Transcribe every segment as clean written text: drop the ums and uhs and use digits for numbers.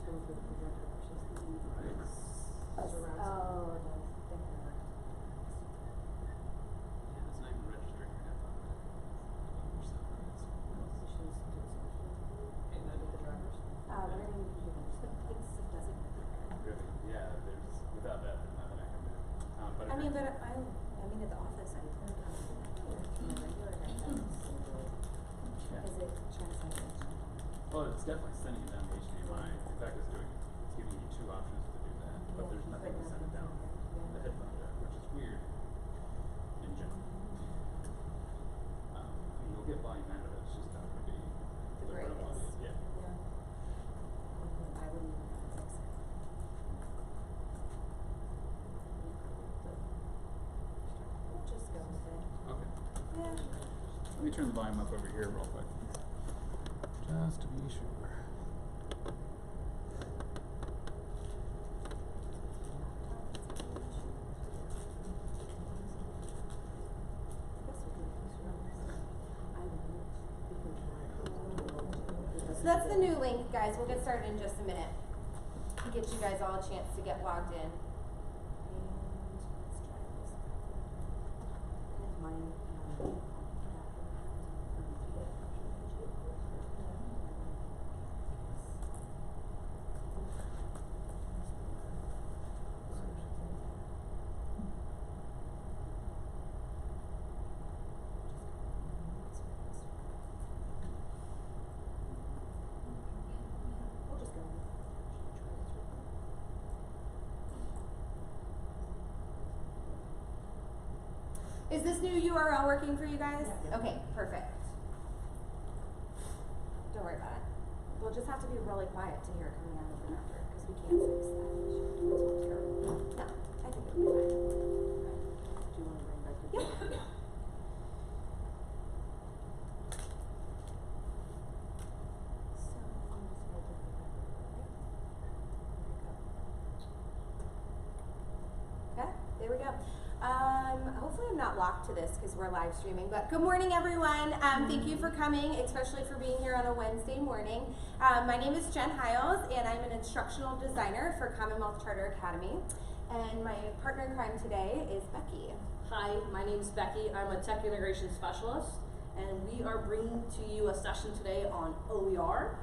going through the projector versus the surround. Oh, it does. Yeah, it's not even registering your headphone. And with the drivers. What are you going to do? It doesn't. Really? Yeah, without that, there's nothing I can do. But I mean, at the office, I put it on my regular headphones. yeah. Is it translating? Well, it's definitely sending it down to HDMI. In fact, it's giving you two options to do that, but there's nothing to send it down the headphone jack, which is weird in general. I mean, you'll get volume out of it. It's just not going to be the real audio. Yeah. I wouldn't even fix it. We'll just go with it. Okay. Yeah. Let me turn the volume up over here real quick. Just to be sure. So that's the new link, guys. We'll get started in just a minute to get you guys all a chance to get logged in. And let's try this. Mine. We'll just go. Is this new URL working for you guys? Yeah. Okay, perfect. Don't worry about it. We'll just have to be really quiet to hear it coming out of the network because we can't fix that. It's terrible. No, I think it'll be fine. Okay. Do you want to bring back the Yep. Okay, there we go. Hopefully I'm not locked to this because we're live streaming, but good morning everyone. Thank you for coming, especially for being here on a Wednesday morning. My name is Jen Hiles and I'm an instructional designer for Commonwealth Charter Academy. And my partner in crime today is Becky. Hi, my name's Becky. I'm a tech integration specialist, and we are bringing to you a session today on OER.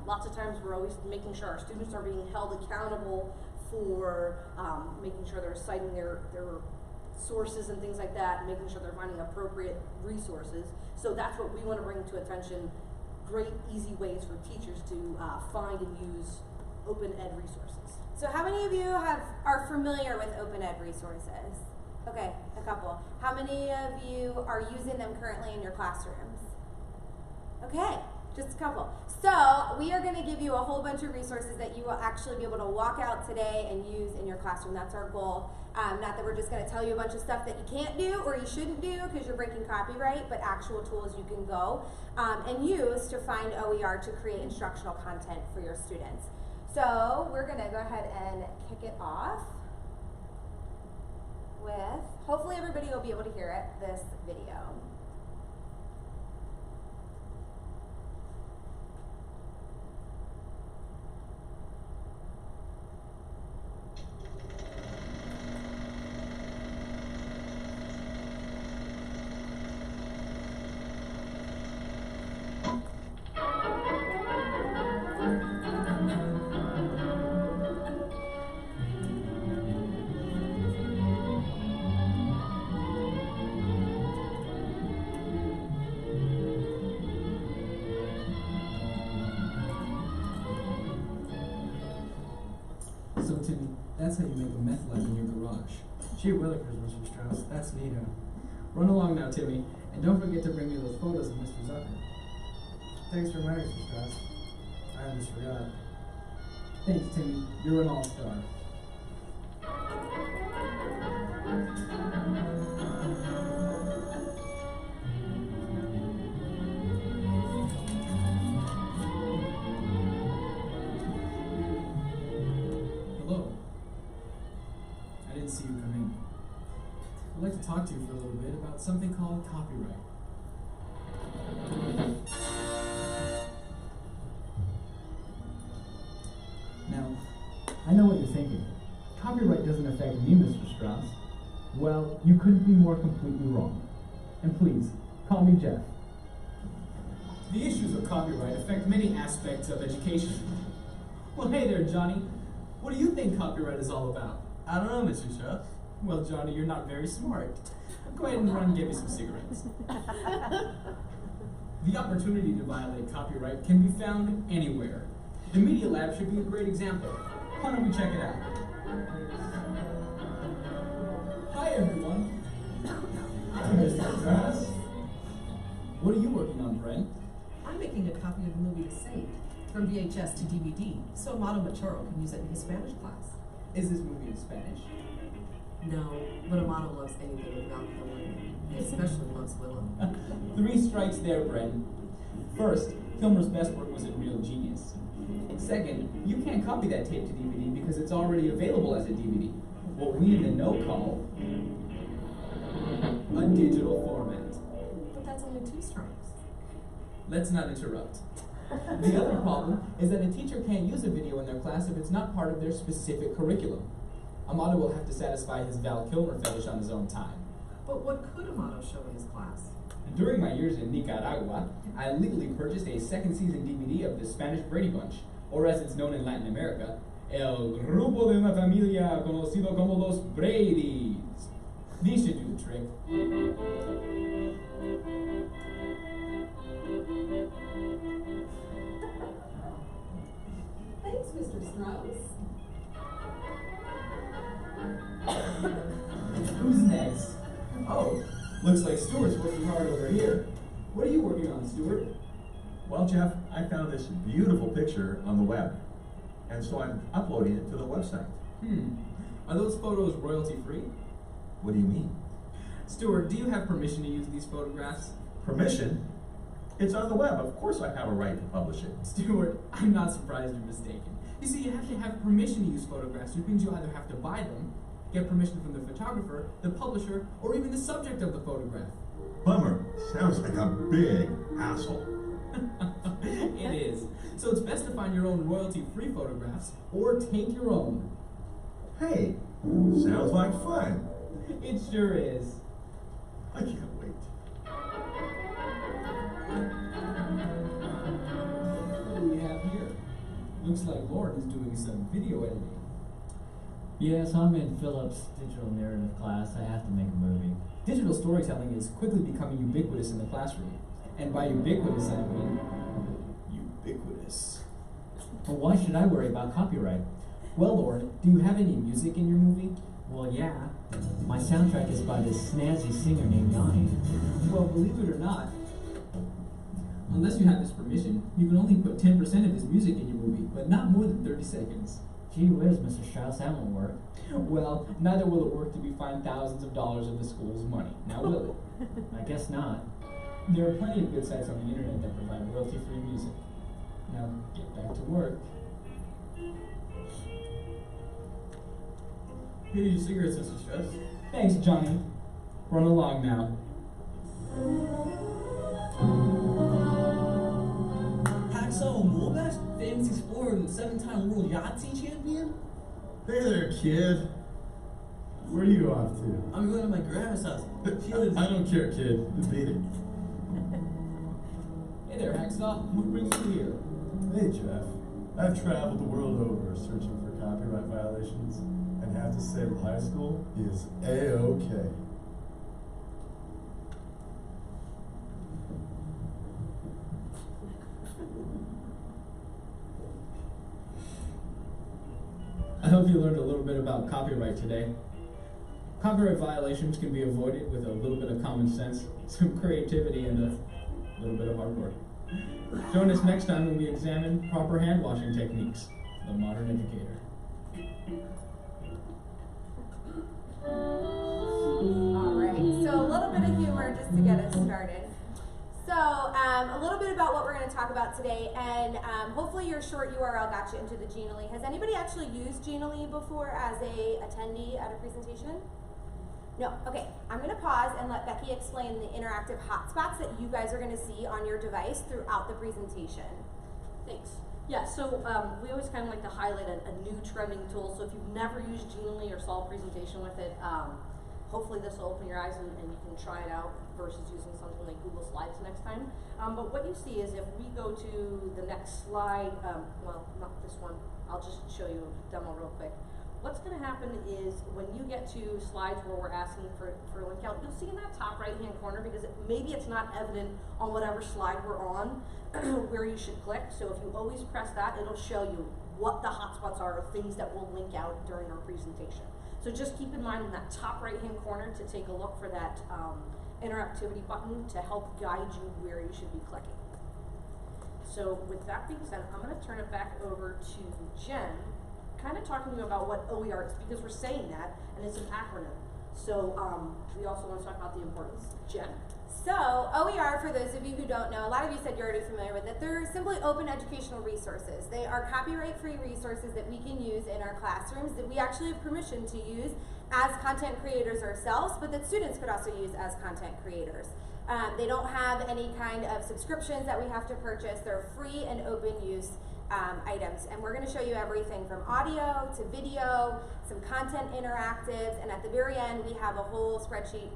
Lots of times we're always making sure our students are being held accountable for making sure they're citing their sources and things like that, and making sure they're finding appropriate resources. So that's what we want to bring to attention, great easy ways for teachers to find and use open ed resources. So how many of you are familiar with open ed resources? Okay, a couple. How many of you are using them currently in your classrooms? Okay, just a couple. So we are going to give you a whole bunch of resources that you will actually be able to walk out today and use in your classroom. That's our goal. Not that we're just going to tell you a bunch of stuff that you can't do or you shouldn't do because you're breaking copyright, but actual tools you can go and use to find OER to create instructional content for your students. So we're going to go ahead and kick it off with, hopefully everybody will be able to hear it, this video. So Timmy, that's how you make a meth lab in your garage. Gee willikers, Mr. Strauss, that's neato. Run along now, Timmy, and don't forget to bring me those photos of Mr. Zucker. Thanks for reminding, Mr. Strauss. I almost forgot. Thanks, Timmy. You're an all-star. See you come in. I'd like to talk to you for a little bit about something called copyright. Strauss. Well, you couldn't be more completely wrong. And please, call me Jeff. The issues of copyright affect many aspects of education. Well, hey there, Johnny. What do you think copyright is all about? I don't know, Mr. Strauss. Well, Johnny, you're not very smart. Go ahead and run and get me some cigarettes. The opportunity to violate copyright can be found anywhere. The Media Lab should be a great example. Why don't we check it out? Hi, everyone. Hi, Mr. Strauss. What are you working on, Brent? I'm making a copy of the movie To Save from VHS to DVD, so Amado Machoro can use it in his Spanish class. Is this movie in Spanish? No, but Amado loves anything with Val Kilmer. He especially loves Willow. 3 strikes there, Brent. First, Kilmer's best work was in Real Genius. Second, you can't copy that tape to DVD because it's already available as a DVD. What we in the know call a digital format. But that's only 2 strikes. Let's not interrupt. The other problem is that a teacher can't use a video in their class if it's not part of their specific curriculum. Amado will have to satisfy his Val Kilmer fetish on his own time. But what could Amado show in his class? During my years in Nicaragua, I legally purchased a 2nd season DVD of the Spanish Brady Bunch, or as it's known in Latin America, El Grupo de una Familia conocido como los Bradys. These should do the trick. Thanks, Mr. Strauss. Who's next? Oh, looks like Stuart's working hard over here. What are you working on, Stuart? Well, Jeff, I found this beautiful picture on the web, and so I'm uploading it to the website. Are those photos royalty free? What do you mean? Stuart, do you have permission to use these photographs? Permission? It's on the web. Of course I have a right to publish it. Stuart, I'm not surprised you're mistaken. You see, you have to have permission to use photographs, which means you either have to buy them, get permission from the photographer, the publisher, or even the subject of the photograph. Bummer. Sounds like a big hassle. It is. So it's best to find your own royalty-free photographs, or take your own. Hey, sounds like fun. It sure is. I can't wait. What do we have here? Looks like Lauren is doing some video editing. Yes, I'm in Philip's digital narrative class. I have to make a movie. Digital storytelling is quickly becoming ubiquitous in the classroom. And by ubiquitous, I mean ubiquitous. But why should I worry about copyright? Well, Lauren, do you have any music in your movie? Well, yeah. My soundtrack is by this snazzy singer named Yanni. Well, believe it or not, unless you have his permission, you can only put 10% of his music in your movie, but not more than 30 seconds. Gee whiz, Mr. Strauss, that won't work. Well, neither will it work to be fined thousands of dollars of the school's money. Now will it? I guess not. There are plenty of good sites on the internet that provide royalty-free music. Now, get back to work. Here are your cigarettes, Mr. Strauss. Thanks, Johnny. Run along now. Hacksaw Molbest, famous explorer and 7-time world Yahtzee champion? Hey there, kid. Where are you off to? I'm going to my grandma's house. She lives. I don't care, kid. Beat it. Hey there, Hacksaw. What brings you here? Hey, Jeff. I've traveled the world over searching for copyright violations, and have to say high school is A-OK. I hope you learned a little bit about copyright today. Copyright violations can be avoided with a little bit of common sense, some creativity, and a little bit of hard work. Join us next time when we examine proper hand washing techniques, the modern educator. Alright, so a little bit of humor just to get us started. So, a little bit about what we're going to talk about today, and hopefully your short URL got you into the Genially. Has anybody actually used Genially before as a attendee at a presentation? No? Okay, I'm going to pause and let Becky explain the interactive hotspots that you guys are going to see on your device throughout the presentation. Thanks. Yeah, so we always kind of like to highlight a new trending tool. So if you've never used Genially or saw a presentation with it, hopefully this will open your eyes and you can try it out versus using something like Google Slides next time. But what you see is if we go to the next slide, well, not this one, I'll just show you a demo real quick. What's going to happen is when you get to slides where we're asking for a link out, you'll see in that top right-hand corner, because maybe it's not evident on whatever slide we're on, where you should click. So if you always press that, it'll show you what the hotspots are, or things that will link out during our presentation. So just keep in mind in that top right-hand corner to take a look for that interactivity button to help guide you where you should be clicking. So with that being said, I'm going to turn it back over to Jen, kind of talking to you about what OER is, because we're saying that, and it's an acronym. So we also want to talk about the importance. Jen? So, OER, for those of you who don't know, a lot of you said you're already familiar with it, they're simply open educational resources. They are copyright-free resources that we can use in our classrooms that we actually have permission to use as content creators ourselves, but that students could also use as content creators. They don't have any kind of subscriptions that we have to purchase. They're free and open use items, and we're going to show you everything from audio to video, some content interactives, and at the very end we have a whole spreadsheet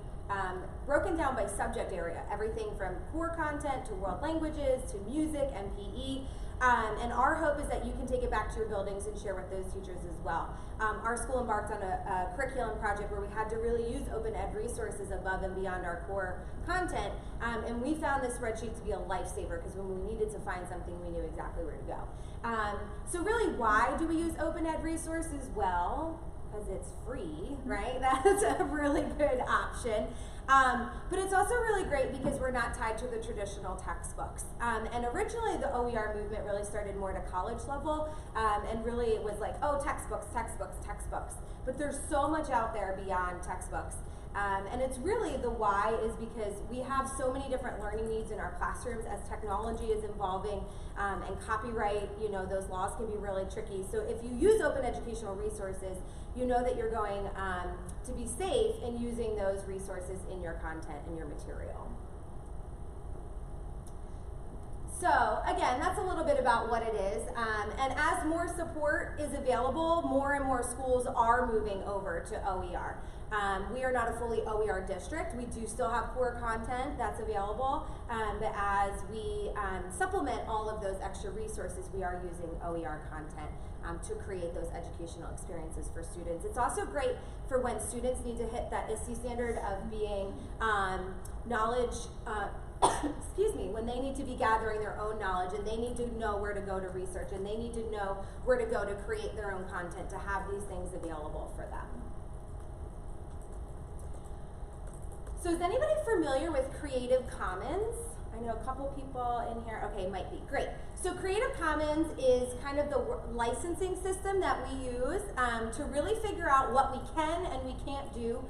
broken down by subject area, everything from core content to world languages to music and PE. And our hope is that you can take it back to your buildings and share with those teachers as well. Our school embarked on a curriculum project where we had to really use open ed resources above and beyond our core content, and we found this spreadsheet to be a lifesaver, because when we needed to find something, we knew exactly where to go. So really, why do we use open ed resources? Well, because it's free, right? That's a really good option. But it's also really great because we're not tied to the traditional textbooks. And originally the OER movement really started more at a college level, and really it was like, oh, textbooks, textbooks, textbooks. But there's so much out there beyond textbooks. And it's really, the why is because we have so many different learning needs in our classrooms as technology is evolving, and copyright, you know, those laws can be really tricky. So if you use open educational resources, you know that you're going to be safe in using those resources in your content and your material. So again, that's a little bit about what it is. And as more support is available, more and more schools are moving over to OER. We are not a fully OER district. We do still have core content that's available, but as we supplement all of those extra resources, we are using OER content to create those educational experiences for students. It's also great for when students need to hit that ISTE standard of being knowledge, excuse me, when they need to be gathering their own knowledge and they need to know where to go to research and they need to know where to go to create their own content, to have these things available for them. So is anybody familiar with Creative Commons? I know a couple people in here, okay, might be, great. So Creative Commons is kind of the licensing system that we use to really figure out what we can and we can't do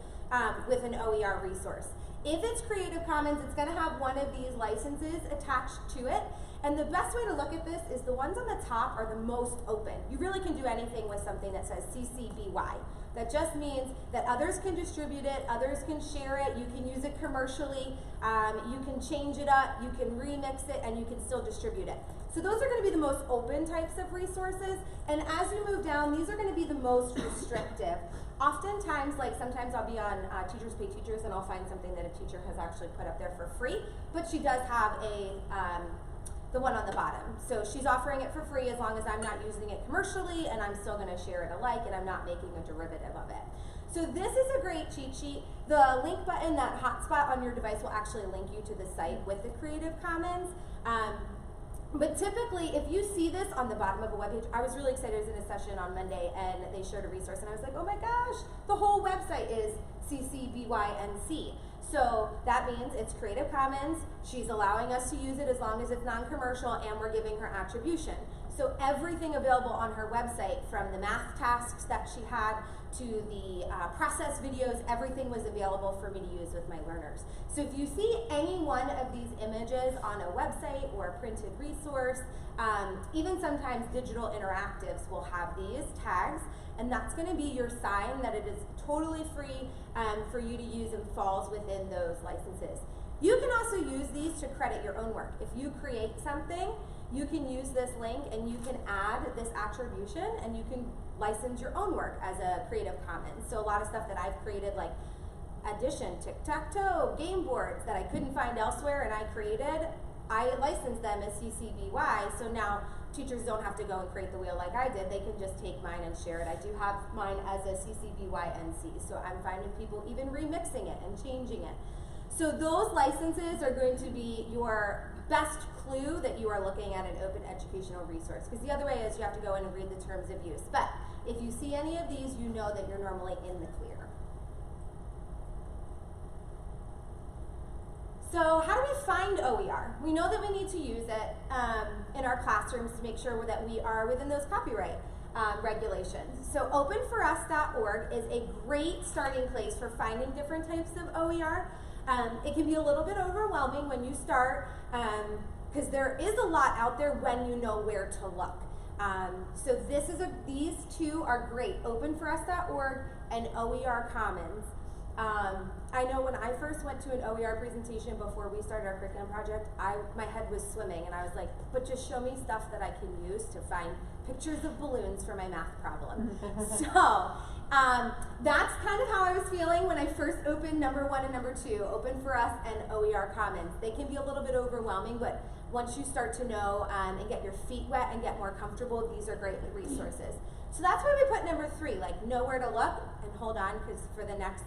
with an OER resource. If it's Creative Commons, it's gonna have one of these licenses attached to it. And the best way to look at this is the ones on the top are the most open. You really can do anything with something that says CC BY. That just means that others can distribute it, others can share it, you can use it commercially, you can change it up, you can remix it, and you can still distribute it. So those are going to be the most open types of resources, and as you move down, these are going to be the most restrictive. Oftentimes, like sometimes I'll be on Teachers Pay Teachers and I'll find something that a teacher has actually put up there for free, but she does have the one on the bottom. So she's offering it for free as long as I'm not using it commercially and I'm still gonna share it alike and I'm not making a derivative of it. So this is a great cheat sheet. The link button, that hotspot on your device, will actually link you to the site with the Creative Commons. But typically, if you see this on the bottom of a webpage, I was really excited. I was in a session on Monday and they shared a resource and I was like, oh my gosh, the whole website is CC BY NC. So that means it's Creative Commons, she's allowing us to use it as long as it's non-commercial, and we're giving her attribution. So everything available on her website, from the math tasks that she had to the process videos, everything was available for me to use with my learners. So if you see any one of these images on a website or a printed resource, even sometimes digital interactives will have these tags, and that's going to be your sign that it is totally free for you to use and falls within those licenses. You can also use these to credit your own work. If you create something, you can use this link and you can add this attribution and you can license your own work as a Creative Commons. So a lot of stuff that I've created, like addition, tic-tac-toe, game boards that I couldn't find elsewhere and I created, I licensed them as CC BY, so now teachers don't have to go and create the wheel like I did. They can just take mine and share it. I do have mine as a CC BY NC, so I'm fine with people even remixing it and changing it. So those licenses are going to be your best clue that you are looking at an open educational resource, because the other way is you have to go in and read the terms of use. But if you see any of these, you know that you're normally in the clear. So how do we find OER? We know that we need to use it in our classrooms to make sure that we are within those copyright regulations. So openforus.org is a great starting place for finding different types of OER. It can be a little bit overwhelming when you start, because there is a lot out there when you know where to look. So these two are great, openforus.org and OER Commons. I know when I first went to an OER presentation before we started our curriculum project, my head was swimming and I was like, but just show me stuff that I can use to find pictures of balloons for my math problem. So that's kind of how I was feeling when I first opened number 1 and number 2, Open4Us and OER Commons. They can be a little bit overwhelming, but once you start to know and get your feet wet and get more comfortable, these are great resources. So that's why we put number 3, like know where to look, and hold on, because for the next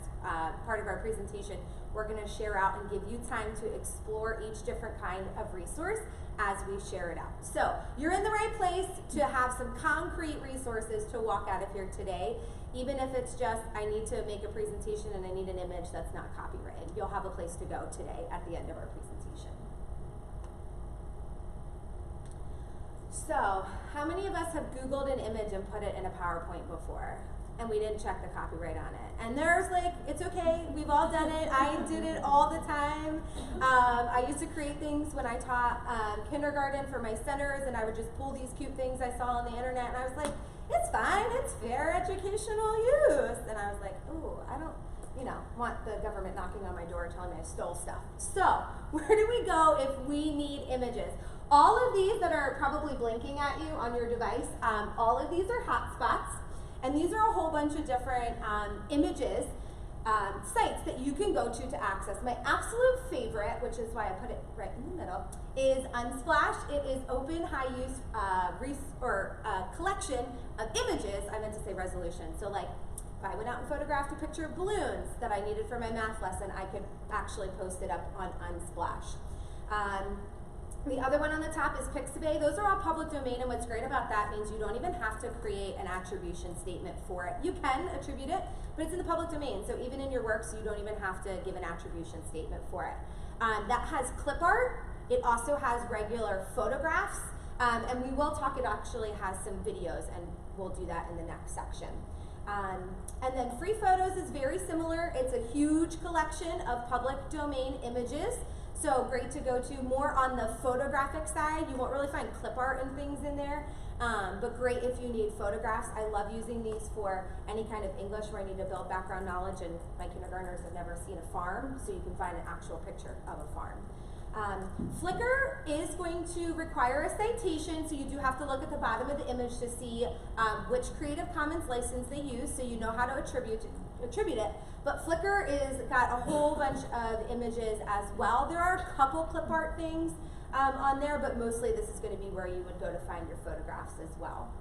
part of our presentation, we're going to share out and give you time to explore each different kind of resource as we share it out. So you're in the right place to have some concrete resources to walk out of here today, even if it's just, I need to make a presentation and I need an image that's not copyrighted. You'll have a place to go today at the end of our presentation. So, how many of us have Googled an image and put it in a PowerPoint before? And we didn't check the copyright on it. And there's like, it's okay, we've all done it. I did it all the time. I used to create things when I taught kindergarten for my centers, and I would just pull these cute things I saw on the internet, and I was like, it's fine, it's fair educational use. And I was like, ooh, I don't, want the government knocking on my door telling me I stole stuff. So, where do we go if we need images? All of these that are probably blinking at you on your device, all of these are hotspots, and these are a whole bunch of different images, sites that you can go to access. My absolute favorite, which is why I put it right in the middle, is Unsplash. It is open, high-use collection of images. I meant to say resolution. So like, if I went out and photographed a picture of balloons that I needed for my math lesson, I could actually post it up on Unsplash. The other one on the top is Pixabay. Those are all public domain, and what's great about that means you don't even have to create an attribution statement for it. You can attribute it, but it's in the public domain, so even in your works, you don't even have to give an attribution statement for it. That has clip art. It also has regular photographs, and we will talk, it actually has some videos, and we'll do that in the next section. And then Free Photos is very similar. It's a huge collection of public domain images. So great to go to. More on the photographic side. You won't really find clip art and things in there, but great if you need photographs. I love using these for any kind of English where I need to build background knowledge, and my kindergartners have never seen a farm, so you can find an actual picture of a farm. Flickr is going to require a citation, so you do have to look at the bottom of the image to see which Creative Commons license they use, so you know how to attribute it. But Flickr is got a whole bunch of images as well. There are a couple clip art things on there, but mostly this is going to be where you would go to find your photographs as well.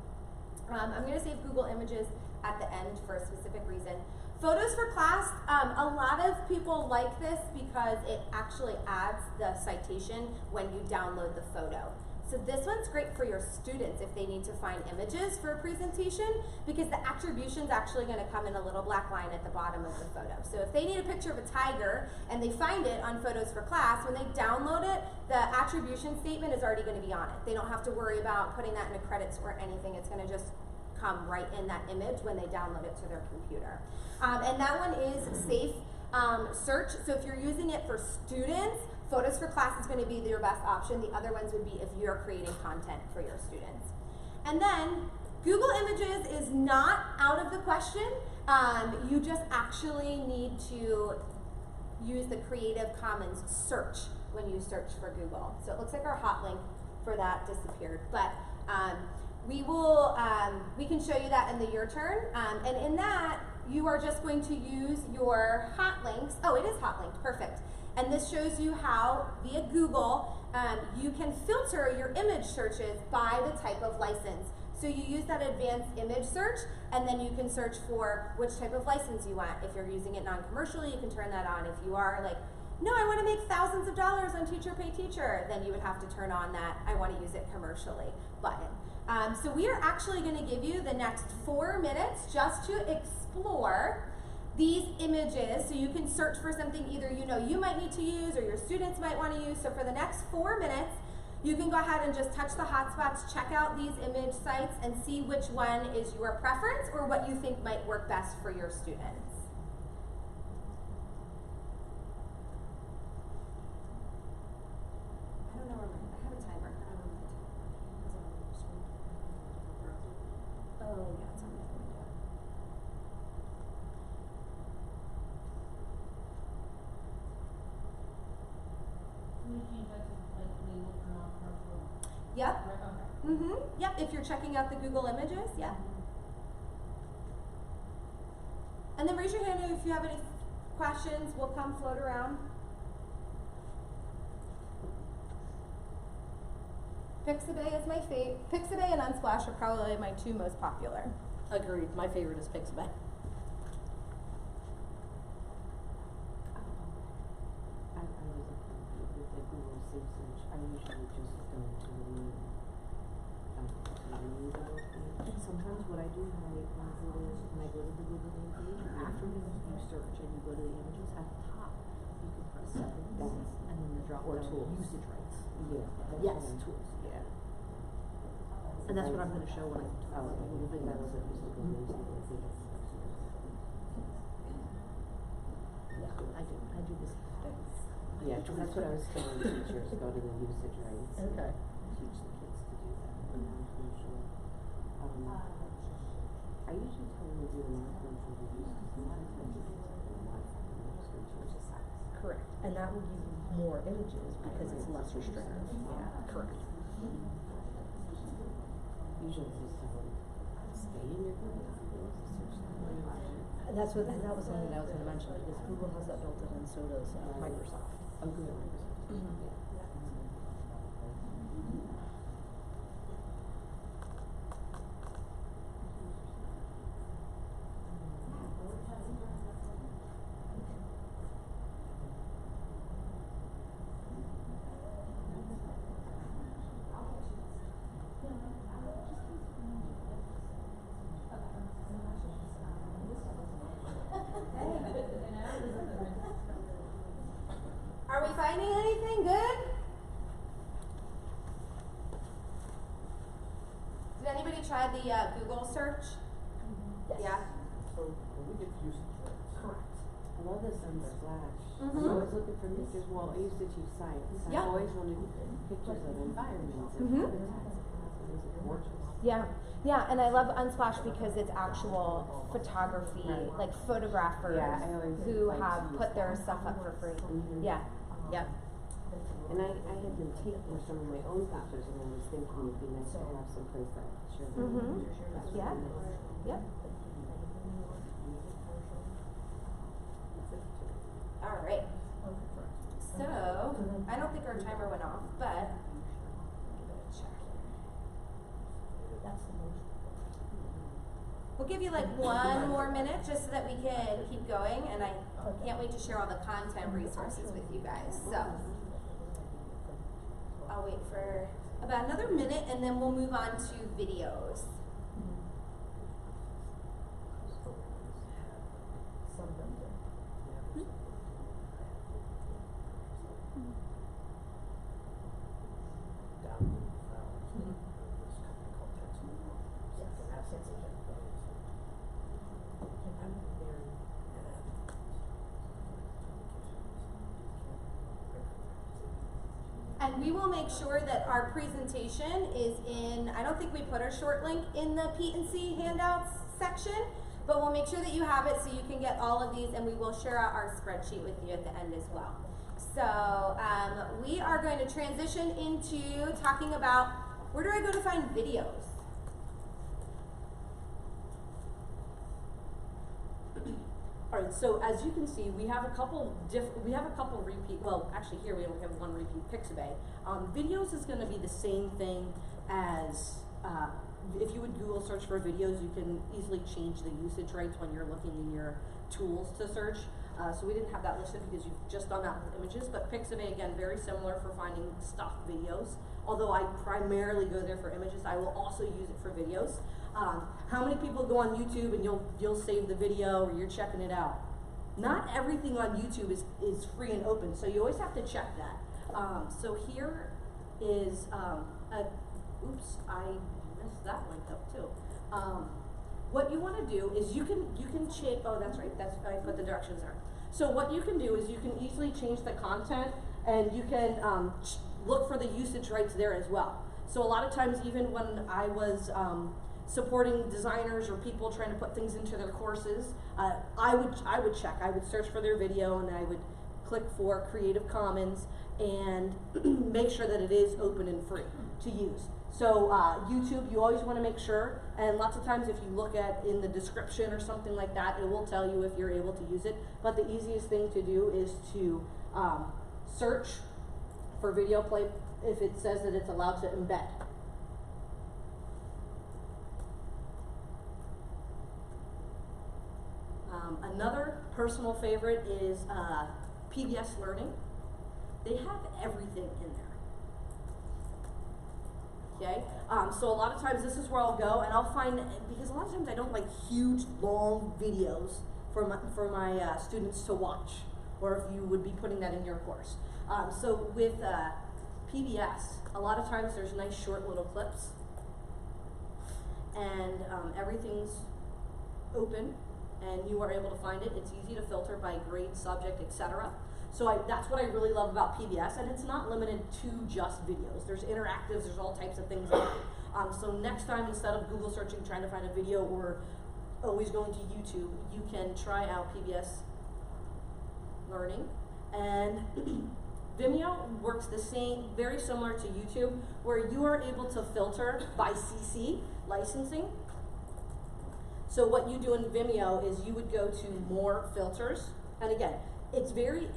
I'm going to save Google Images at the end for a specific reason. Photos for Class, a lot of people like this because it actually adds the citation when you download the photo. So this one's great for your students if they need to find images for a presentation, because the attribution's actually going to come in a little black line at the bottom of the photo. So if they need a picture of a tiger and they find it on Photos for Class, when they download it, the attribution statement is already going to be on it. They don't have to worry about putting that in the credits or anything. It's going to just come right in that image when they download it to their computer. And that one is safe search. So if you're using it for students, Photos for Class is going to be your best option. The other ones would be if you're creating content for your students. And then Google Images is not out of the question. You just actually need to use the Creative Commons search when you search for Google. So it looks like our hot link for that disappeared, but we can show you that in the Your Turn, and in that, you are just going to use your hot links. Oh, it is hot linked, perfect. And this shows you how, via Google, you can filter your image searches by the type of license. So you use that advanced image search, and then you can search for which type of license you want. If you're using it non-commercially, you can turn that on. If you are like, no, I want to make thousands of dollars on Teacher Pay Teacher, then you would have to turn on that I want to use it commercially button. So we are actually going to give you the next 4 minutes just to explore these images, so you can search for something either you might need to use or your students might want to use. So for the next 4 minutes, you can go ahead and just touch the hotspots, check out these image sites, and see which one is your preference or what you think might work best for your students. I don't know where I have a timer. I don't know where my timer is. Oh, yeah, it's on my phone. Yep. Yep, if you're checking out the Google images, yeah. And then raise your hand if you have any questions. We'll come float around. Pixabay is my favorite. Pixabay and Unsplash are probably my 2 most popular. Agreed. My favorite is Pixabay. I usually just go to the menu. And sometimes what I do when I go to the Google main page, after you search and you go to the images at the top, you can press settings and then the drop down usage rights. Yeah. Yes. Tools. Yeah. And that's what I'm going to show when I Google Video. Yeah, I do this. Yeah, because that's what I was telling teachers, go to the usage rights. Okay. Teach the kids to do that. I usually tell them to do the non-commercial reviews because a lot of times it's Correct. And that will give you more images because it's less restrictive. Yeah, correct. Usually just tell them, stay in your group. And that was something that I was going to mention because Google has that built in and so does Microsoft. Oh, good. Yeah. Are we finding anything good? Did anybody try the Google search? Yes. Yeah. So when we get to usage rights. Correct. I love this Unsplash. Mhm. I'm always looking for pictures. Well, I used to teach science. Yeah. I always wanted pictures of environments and Mhm. habitats. It was gorgeous. Yeah, yeah, and I love Unsplash because it's actual photography, like photographers Yeah, I always who like have to use put their that. stuff up for free. Mhm. Yeah, yep. And I had been taking some of my own pictures, and I was thinking it'd be nice to have some place that I could share them. Mhm. Yeah. Yep. All right. So I don't think our timer went off, but give it a check here. We'll give you like 1 more minute just so that we can keep going, and I can't wait to share all the content resources with you guys. So I'll wait for about another minute, and then we'll move on to videos. And we will make sure that our presentation is in, I don't think we put our short link in the P&C handouts section, But we'll make sure that you have it so you can get all of these, and we will share out our spreadsheet with you at the end as well. So we are going to transition into talking about where do I go to find videos? All right, so as you can see, we have a couple repeat, well, actually here we only have one repeat, Pixabay. Videos is gonna be the same thing as, if you would Google search for videos, you can easily change the usage rates when you're looking in your tools to search. So we didn't have that listed because you've just done that with images, but Pixabay, again, very similar for finding stock videos. Although I primarily go there for images, I will also use it for videos. How many people go on YouTube and you'll save the video or you're checking it out? Not everything on YouTube is free and open, so you always have to check that. So here is oops, I messed that link up too. What you want to do is you can change. Oh, that's right. That's I put the directions there. So what you can do is you can easily change the content, and you can look for the usage rates there as well. So a lot of times, even when I was supporting designers or people trying to put things into their courses, I would check. I would search for their video, and I would click for Creative Commons and make sure that it is open and free to use. So YouTube, you always want to make sure, and lots of times if you look at in the description or something like that, it will tell you if you're able to use it. But the easiest thing to do is to search for video play if it says that it's allowed to embed. Another personal favorite is PBS Learning. They have everything in there. Okay, so a lot of times this is where I'll go and I'll find, because a lot of times I don't like huge, long videos for my students to watch, or if you would be putting that in your course. So with PBS, a lot of times there's nice short little clips, and everything's open, and you are able to find it. It's easy to filter by grade, subject, etc. So that's what I really love about PBS, and it's not limited to just videos. There's interactives, there's all types of things in it. So next time, instead of Google searching, trying to find a video, or always going to YouTube, you can try out PBS Learning. And Vimeo works the same, very similar to YouTube, where you are able to filter by CC, licensing. So what you do in Vimeo is you would go to more filters, and again, it's very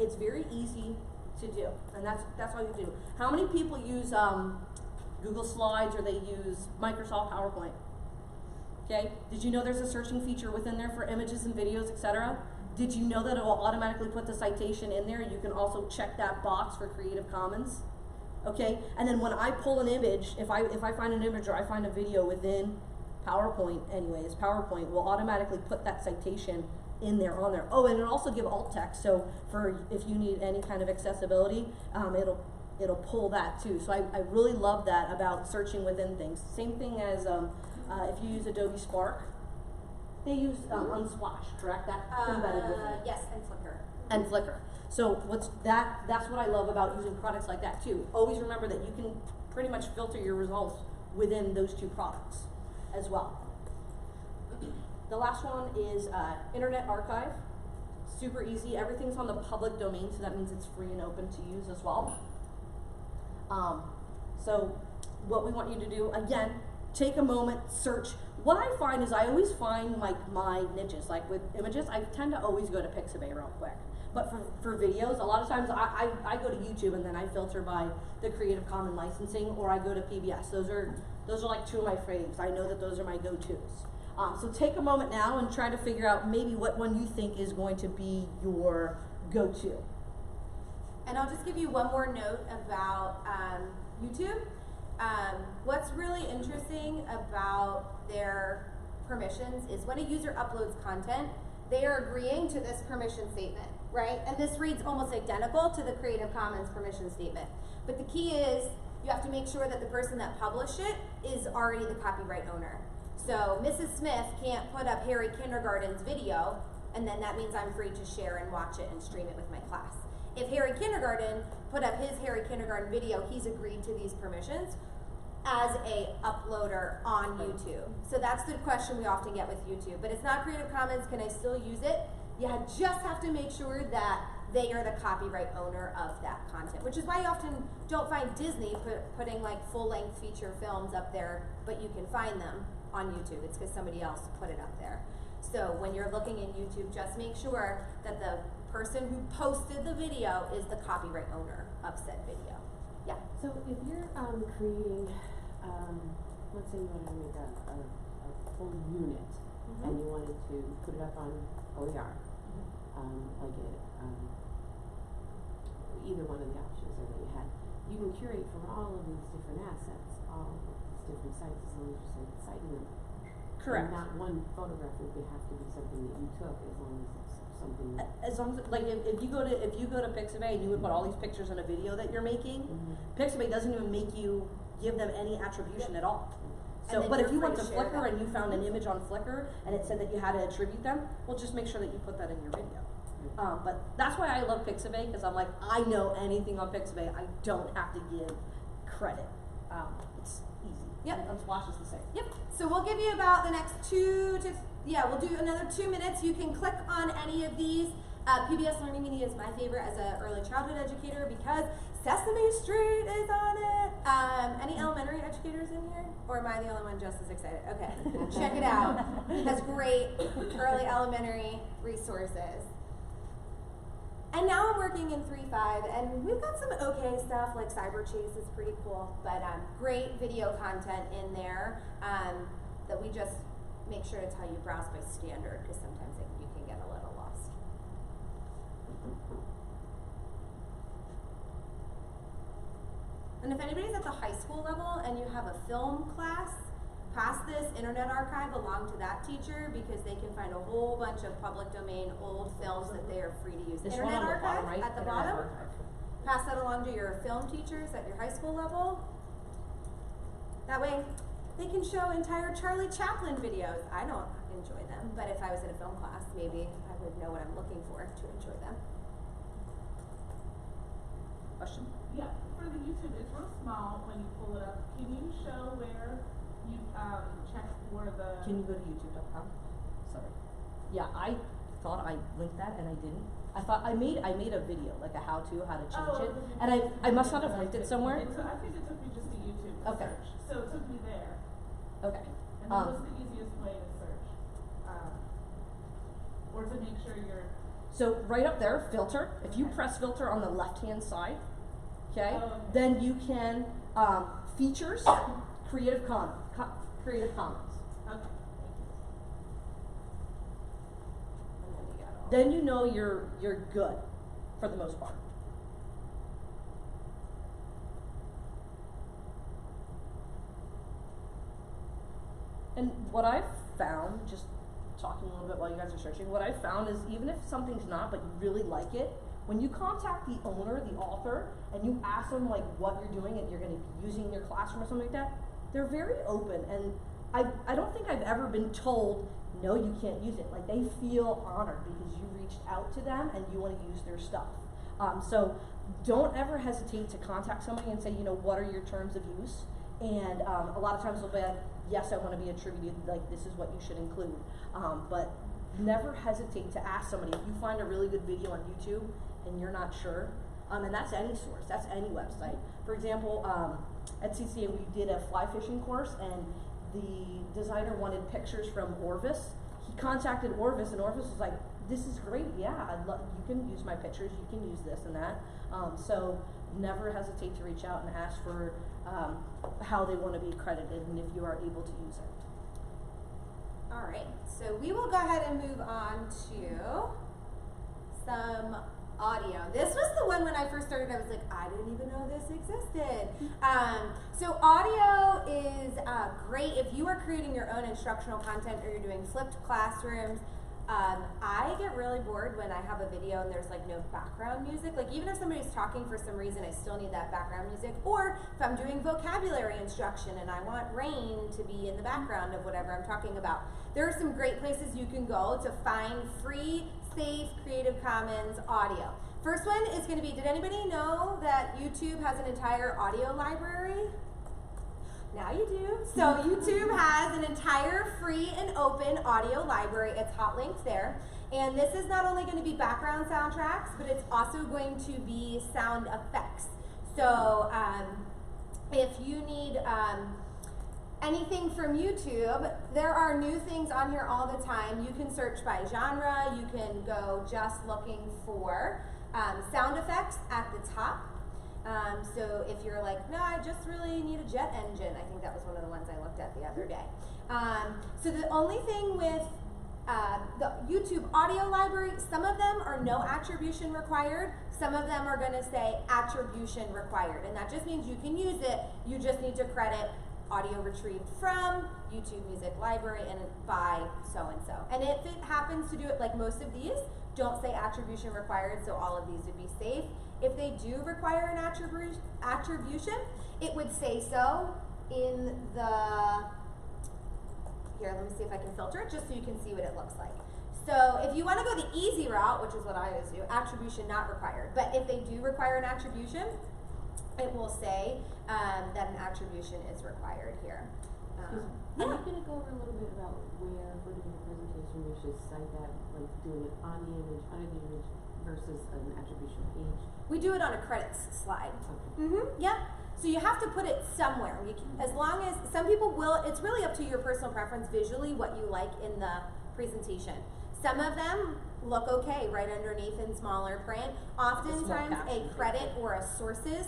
easy to do, and that's all you do. How many people use Google Slides, or they use Microsoft PowerPoint? Okay, did you know there's a searching feature within there for images and videos, etc.? Did you know that it will automatically put the citation in there? You can also check that box for Creative Commons. Okay, and then when I pull an image, if I find an image or I find a video within PowerPoint, anyways, PowerPoint will automatically put that citation in there, on there. Oh, and it'll also give alt text, so for if you need any kind of accessibility, it'll pull that too. So I really love that about searching within things. Same thing as if you use Adobe Spark, they use Unsplash, correct? That's embedded with it. Yes, and Flickr. And Flickr. So that's what I love about using products like that too. Always remember that you can pretty much filter your results within those two products as well. The last one is Internet Archive. Super easy. Everything's on the public domain, so that means it's free and open to use as well. So what we want you to do, again, take a moment, search. What I find is I always find like my niches. Like with images, I tend to always go to Pixabay real quick. But for videos, a lot of times I go to YouTube and then I filter by the Creative Commons licensing, or I go to PBS. Those are like two of my faves. I know that those are my go-tos. So take a moment now and try to figure out maybe what one you think is going to be your go-to. And I'll just give you one more note about YouTube. What's really interesting about their permissions is when a user uploads content, they are agreeing to this permission statement, right? And this reads almost identical to the Creative Commons permission statement. But the key is you have to make sure that the person that published it is already the copyright owner. So Mrs. Smith can't put up Harry Kindergarten's video, and then that means I'm free to share and watch it and stream it with my class. If Harry Kindergarten put up his Harry Kindergarten video, he's agreed to these permissions. as a uploader on YouTube? So that's the question we often get with YouTube. But it's not Creative Commons, can I still use it? You just have to make sure that they are the copyright owner of that content, which is why you often don't find Disney putting like full-length feature films up there, but you can find them on YouTube. It's because somebody else put it up there. So when you're looking in YouTube, just make sure that the person who posted the video is the copyright owner of said video. Yeah. So if you're creating, let's say you wanted to make a full unit and you wanted to put it up on OER, either one of the options there that you had, you can curate from all of these different assets, all of these different sites, as long as you're citing them. Correct. And not one photograph would have to be something that you took, as long as it's something that. As long as, like, if you go to Pixabay and you would put all these pictures in a video that you're making, Pixabay doesn't even make you give them any attribution at all. So, but if you went to Flickr and you found an image on Flickr and it said that you had to attribute them, well, just make sure that you put that in your video. But that's why I love Pixabay, because I'm like, I know anything on Pixabay, I don't have to give credit. It's easy. Yep. And Splash is the same. Yep. So we'll give you about the next we'll do another 2 minutes. You can click on any of these. PBS Learning Media is my favorite as an early childhood educator because Sesame Street is on it. Any elementary educators in here? Or am I the only one just as excited? Okay, check it out. It has great early elementary resources. And now I'm working in 3.5, and we've got some okay stuff, like Cyber Chase is pretty cool, but great video content in there that we just make sure to tell you browse by standard, because sometimes you can get a little lost. And if anybody's at the high school level and you have a film class, pass this Internet Archive along to that teacher, because they can find a whole bunch of public domain old films that they are free to use. This Internet one on the Archive bottom, right? at the Internet bottom. Archive. Pass that along to your film teachers at your high school level. That way they can show entire Charlie Chaplin videos. I don't enjoy them, but if I was in a film class, maybe I would know what I'm looking for to enjoy them. Question? Yeah, for the YouTube, it's real small when you pull it up. Can you show where you check for the... Can you go to youtube.com? Sorry. Yeah, I thought I linked that and I didn't. I thought I made a video, like a how to change it. And I must not have linked it somewhere. I think it took me just to YouTube to Okay. search. So it took me there. Okay. And that was the easiest way to search. Or to make sure you're... So right up there, filter. If you press filter on the left-hand side, okay, Oh, okay. then you can features, Creative Commons. Okay. Then you know you're good for the most part. And what I've found, just talking a little bit while you guys are searching, what I've found is even if something's not, but you really like it, when you contact the owner, the author, and you ask them like what you're doing and you're going to be using in your classroom or something like that, they're very open. And I don't think I've ever been told, no, you can't use it. Like, they feel honored because you reached out to them and you want to use their stuff. So don't ever hesitate to contact somebody and say, you know, what are your terms of use? And a lot of times they'll be like, yes, I want to be attributed, like this is what you should include. But never hesitate to ask somebody. If you find a really good video on YouTube and you're not sure, and that's any source, that's any website. For example, at CCA we did a fly fishing course, and the designer wanted pictures from Orvis. He contacted Orvis, and Orvis was like, this is great, yeah, you can use my pictures, you can use this and that. So never hesitate to reach out and ask for how they want to be credited and if you are able to use it. All right, so we will go ahead and move on to some audio. This was the one when I first started, I was like, I didn't even know this existed. So audio is great if you are creating your own instructional content or you're doing flipped classrooms. I get really bored when I have a video and there's like no background music. Like, even if somebody's talking for some reason, I still need that background music. Or if I'm doing vocabulary instruction and I want rain to be in the background of whatever I'm talking about. There are some great places you can go to find free, safe, Creative Commons audio. First one is going to be, did anybody know that YouTube has an entire audio library? Now you do. So YouTube has an entire free and open audio library. It's hot linked there. And this is not only going to be background soundtracks, but it's also going to be sound effects. So if you need anything from YouTube, there are new things on here all the time. You can search by genre. You can go just looking for sound effects at the top. So if you're like, no, I just really need a jet engine. I think that was one of the ones I looked at the other day. So the only thing with the YouTube audio library, some of them are no attribution required. Some of them are going to say attribution required. And that just means you can use it. You just need to credit audio retrieved from YouTube Music Library and by so-and-so. And if it happens to do it like most of these, don't say attribution required, so all of these would be safe. If they do require an attribution, it would say so in the, here, let me see if I can filter it just so you can see what it looks like. So if you want to go the easy route, which is what I always do, attribution not required. But if they do require an attribution, it will say that an attribution is required here. Are you going to go over a little bit about where, for the presentation, we should cite that, like doing it on the image, under the image, versus an attribution page? We do it on a credits slide. Okay. Yep. So you have to put it somewhere. You can, as long as, some people will, it's really up to your personal preference visually what you like in the presentation. Some of them look okay right underneath in smaller print. Oftentimes a credit or a sources,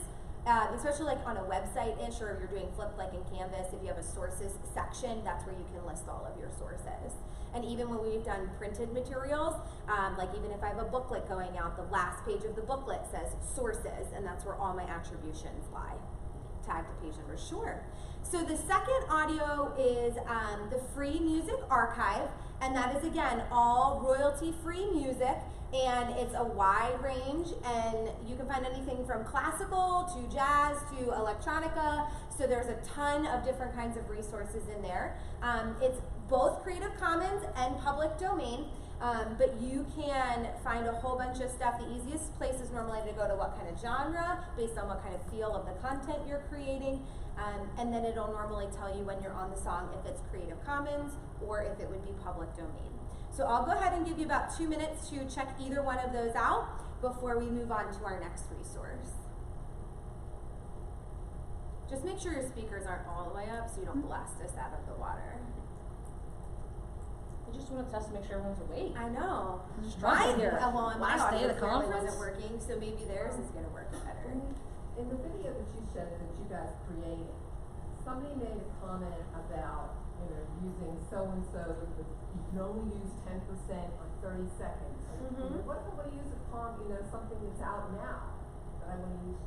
especially like on a website-ish, or if you're doing flipped like in Canvas, if you have a sources section, that's where you can list all of your sources. And even when we've done printed materials, like even if I have a booklet going out, the last page of the booklet says sources, and that's where all my attributions lie. Tag to page number, sure. So the second audio is the free music archive, and that is again all royalty-free music, and it's a wide range, and you can find anything from classical to jazz to electronica. So there's a ton of different kinds of resources in there. It's both Creative Commons and public domain, but you can find a whole bunch of stuff. The easiest place is normally to go to what kind of genre, based on what kind of feel of the content you're creating, and then it'll normally tell you when you're on the song if it's Creative Commons or if it would be public domain. So I'll go ahead and give you about 2 minutes to check either one of those out before we move on to our next resource. Just make sure your speakers aren't all the way up so you don't blast us out of the water. I just want to test to make sure everyone's awake. I know. Struggling here. Well, my Last day audio of the clearly conference wasn't working, so maybe theirs is going to work better. In the video that you showed that you guys created, somebody made a comment about, using so-and-so, you can only use 10% or 30 seconds. What if I want to use something that's out now that I want to use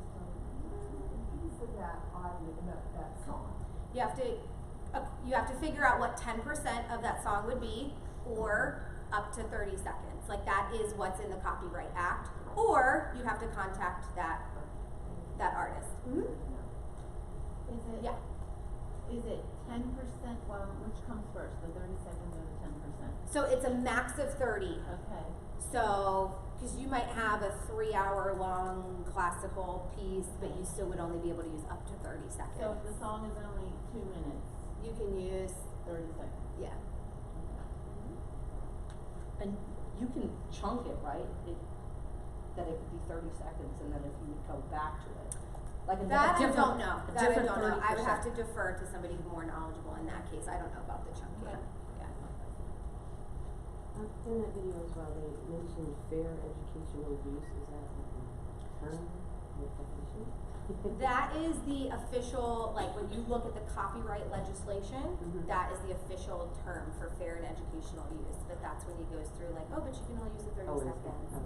just a piece of that audio, that song? You have to figure out what 10% of that song would be, or up to 30 seconds. Like that is what's in the Copyright Act, or you have to contact that artist. Is it 10%? Well, which comes first, the 30 seconds or the 10%? So it's a max of 30. Okay. So, because you might have a 3-hour long classical piece, but you still would only be able to use up to 30 seconds. So if the song is only 2 minutes, you can use 30 seconds. Yeah. And you can chunk it, right? That it could be 30 seconds, and then if you would go back to it. Like that I don't know. That I don't know. 30%. I would have to defer to somebody more knowledgeable in that case. I don't know about the chunking. Okay. Yeah. In that video as well, they mentioned fair educational use. Is that like a term or definition? That is the official, like when you look at the copyright legislation, that is the official term for fair and educational use. But that's when he goes through like, oh, but you can only use it 30 seconds.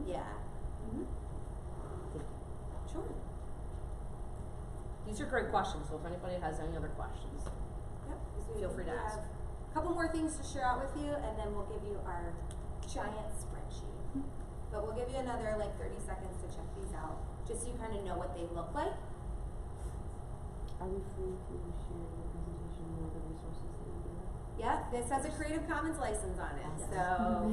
Yeah. Sure. These are great questions, so if anybody has any other questions, feel free to ask. A couple more things to share out with you, and then we'll give you our giant spreadsheet. But we'll give you another like 30 seconds to check these out, just so you kind of know what they look like. Are we free to share the presentation and other resources that you do? Yeah, this has a Creative Commons license on it, so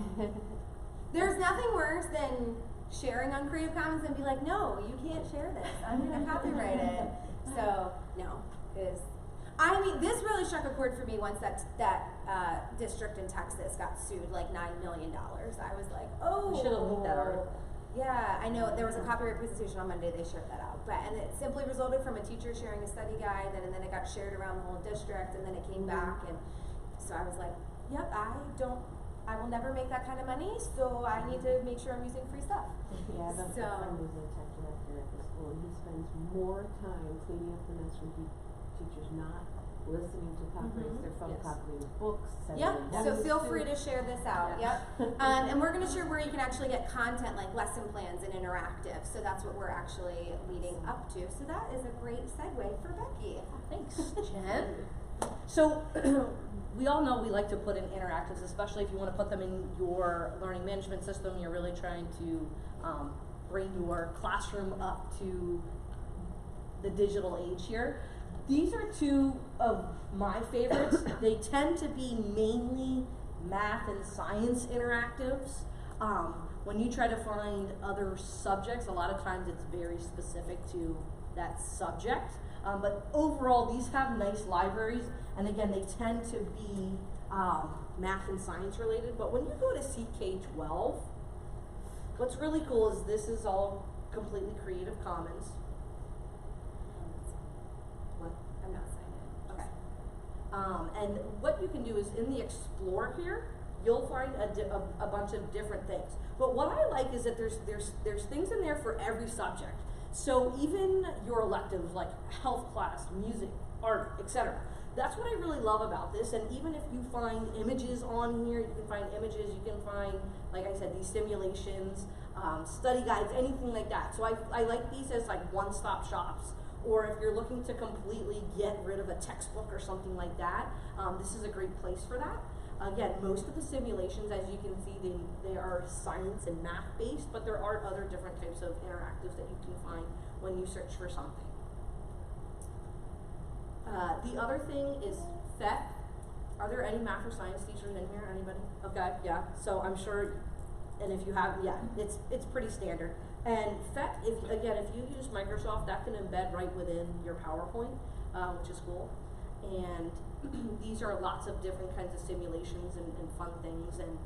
there's nothing worse than sharing on Creative Commons and be like, no, you can't share this. I'm going to copyright it. So, no, because I mean, this really struck a chord for me once that district in Texas got sued like $9 million. I was like, oh. We should have looked that article. Yeah, I know there was a copyright presentation on Monday. They shared that out, and it simply resulted from a teacher sharing a study guide, and then it got shared around the whole district, and then it came back, and so I was like, yep, I will never make that kind of money, so I need to make sure I'm using free stuff. Yeah, that's So- my friend who's a tech director at the school, and he spends more time cleaning up the mess from teachers not listening to copyrights, they're photocopying books, sending Yep, them so to feel free to share this out, Yeah. yep. And we're gonna share where you can actually get content like lesson plans and interactive, so that's what we're actually leading up to. So that is a great segue for Becky. Thanks, Jen. So, we all know we like to put in interactives, especially if you want to put them in your learning management system. You're really trying to bring your classroom up to the digital age here. These are two of my favorites. They tend to be mainly math and science interactives. When you try to find other subjects, a lot of times it's very specific to that subject. But overall, these have nice libraries, and again, they tend to be math and science related. But when you go to CK12, what's really cool is this is all completely Creative Commons. What? I'm not signing in. Okay. And what you can do is in the Explore here, you'll find a bunch of different things. But what I like is that there's things in there for every subject. So even your electives like health class, music, art, etc. That's what I really love about this. And even if you find images on here, you can find images, you can find, like I said, these simulations, study guides, anything like that. So I like these as like one-stop shops. Or if you're looking to completely get rid of a textbook or something like that, this is a great place for that. Again, most of the simulations, as you can see, they are science and math based, but there are other different types of interactives that you can find when you search for something. The other thing is PhET. Are there any math or science teachers in here? Anybody? Okay, yeah. So I'm sure, and if you have, yeah, it's pretty standard. And PhET, if you use Microsoft, that can embed right within your PowerPoint, which is cool. And these are lots of different kinds of simulations and fun things, and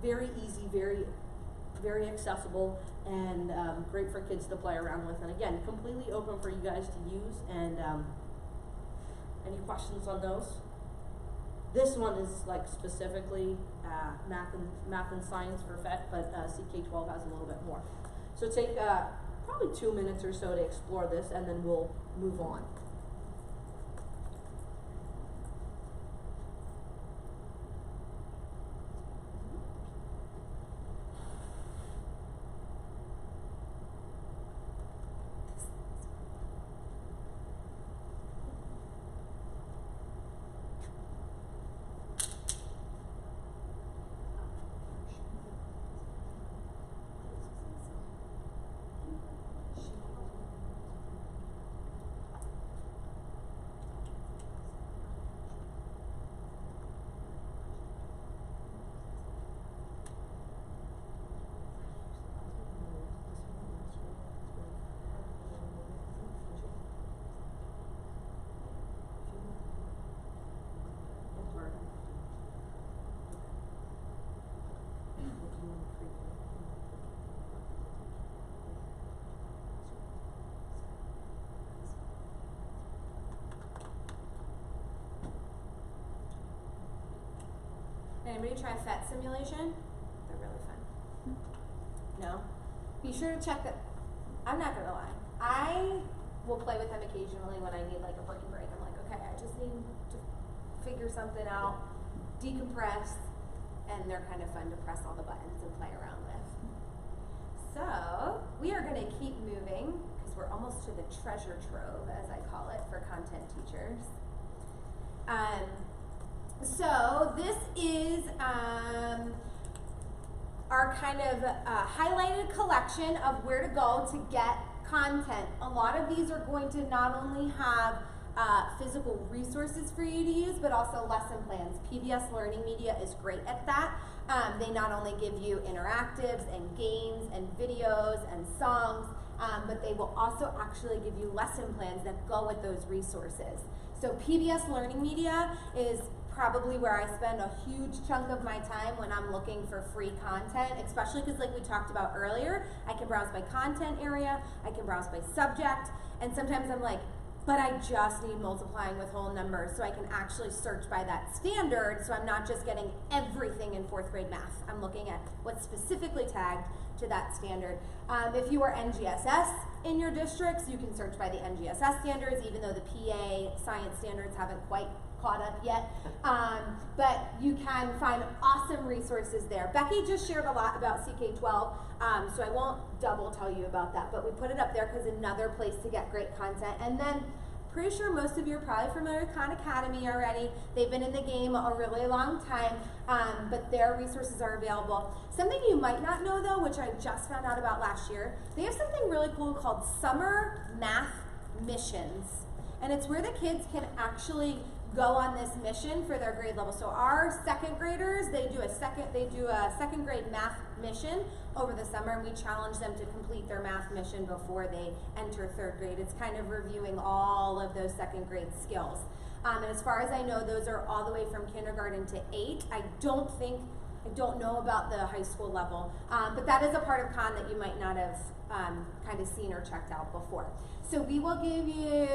very easy, very accessible, and great for kids to play around with. And again, completely open for you guys to use. And any questions on those? This one is like specifically math and science for PhET, but CK12 has a little bit more. So take probably 2 minutes or so to explore this, and then we'll move on. Anybody try PhET simulation? They're really fun. No? Be sure to check that. I'm not gonna lie. I will play with them occasionally when I need like a working break. I'm like, okay, I just need to figure something out, decompress, and they're kind of fun to press all the buttons and play around with. So we are gonna keep moving because we're almost to the treasure trove, as I call it, for content teachers. So this is our kind of highlighted collection of where to go to get content. A lot of these are going to not only have physical resources for you to use, but also lesson plans. PBS Learning Media is great at that. They not only give you interactives and games and videos and songs but they will also actually give you lesson plans that go with those resources. So PBS Learning Media is probably where I spend a huge chunk of my time when I'm looking for free content, especially because like we talked about earlier, I can browse by content area, I can browse by subject, and sometimes I'm like, but I just need multiplying with whole numbers, so I can actually search by that standard, so I'm not just getting everything in 4th grade math. I'm looking at what's specifically tagged to that standard. If you are NGSS in your districts, you can search by the NGSS standards, even though the PA science standards haven't quite caught up yet. But you can find awesome resources there. Becky just shared a lot about CK12, so I won't double tell you about that, but we put it up there because another place to get great content. And then, pretty sure most of you are probably familiar with Khan Academy already. They've been in the game a really long time, but their resources are available. Something you might not know though, which I just found out about last year, they have something really cool called Summer Math Missions. And it's where the kids can actually go on this mission for their grade level. So our 2nd graders, they do a second grade math mission over the summer, and we challenge them to complete their math mission before they enter 3rd grade. It's kind of reviewing all of those 2nd grade skills. And as far as I know, those are all the way from kindergarten to 8. I don't know about the high school level, but that is a part of Khan that you might not have kind of seen or checked out before. So we will give you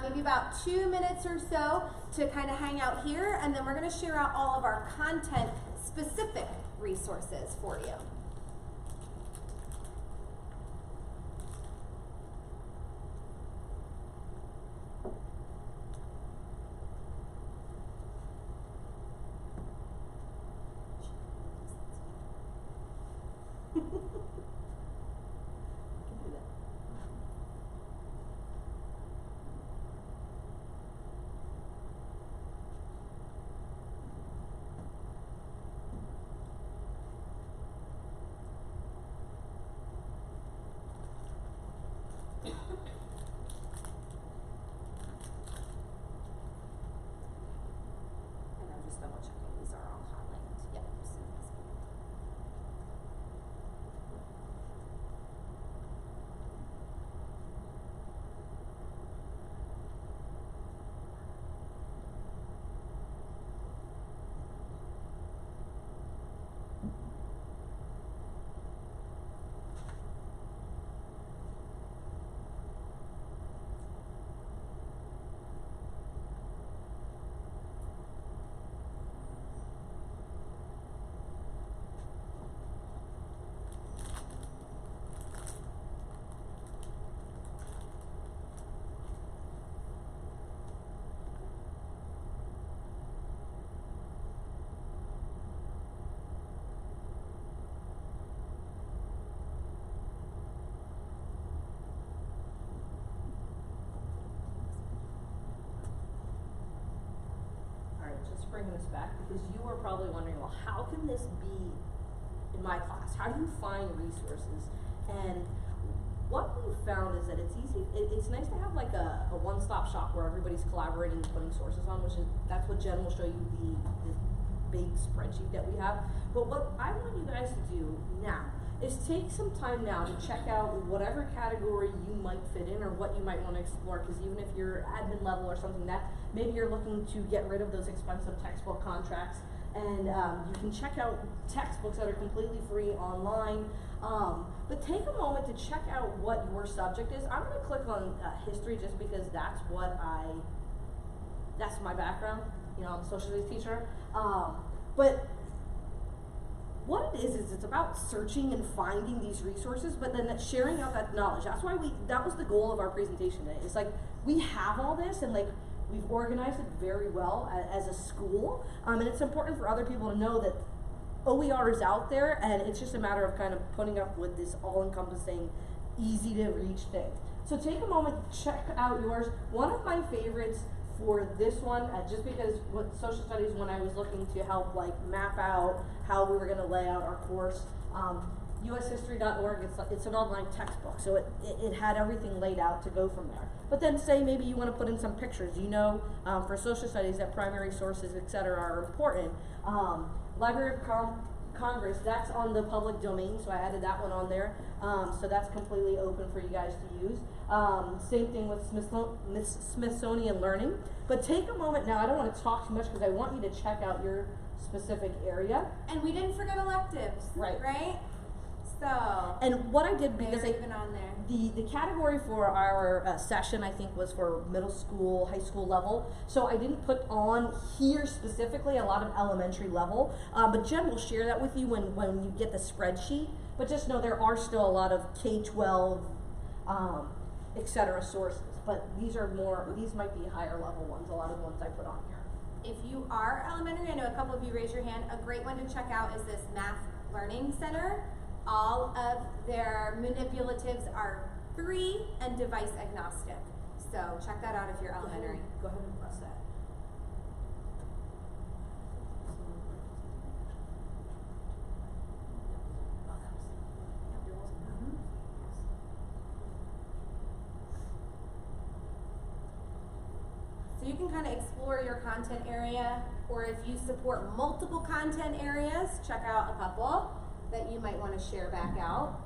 maybe about 2 minutes or so to kind of hang out here, and then we're going to share out all of our content-specific resources for you. Just bringing us back, because you are probably wondering, well, how can this be in my class? How do you find resources? And what we've found is that it's easy, it's nice to have like a one-stop shop where everybody's collaborating and putting sources on, that's what Jen will show you, the big spreadsheet that we have. But what I want you guys to do now is take some time now to check out whatever category you might fit in or what you might want to explore, because even if you're admin level or something, that maybe you're looking to get rid of those expensive textbook contracts, and you can check out textbooks that are completely free online. But take a moment to check out what your subject is. I'm going to click on history just because that's my background. You know, I'm a social studies teacher. But what it is it's about searching and finding these resources, but then sharing out that knowledge. That's why that was the goal of our presentation today. It's like, we have all this, and like, we've organized it very well as a school, and it's important for other people to know that OER is out there, and it's just a matter of kind of putting up with this all-encompassing, easy-to-reach thing. So take a moment, check out yours. One of my favorites for this one, just because with social studies, when I was looking to help like map out how we were going to lay out our course, ushistory.org, it's an online textbook, so it had everything laid out to go from there. But then say maybe you want to put in some pictures. You know, for social studies that primary sources, etc., are important. Library of Congress, that's on the public domain, so I added that one on there. So that's completely open for you guys to use. Same thing with Smithsonian Learning. But take a moment now, I don't want to talk too much because I want you to check out your specific area. And we didn't forget electives, right? So, and what I did, because they're even on there. The category for our session, I think, was for middle school, high school level. So I didn't put on here specifically a lot of elementary level, but Jen will share that with you when you get the spreadsheet. But just know there are still a lot of K-12, etc. sources. But these might be higher level ones, a lot of the ones I put on here. If you are elementary, I know a couple of you raised your hand, a great one to check out is this Math Learning Center. All of their manipulatives are free and device agnostic. So check that out if you're elementary. Go ahead and press that. So you can kind of explore your content area, or if you support multiple content areas, check out a couple that you might want to share back out.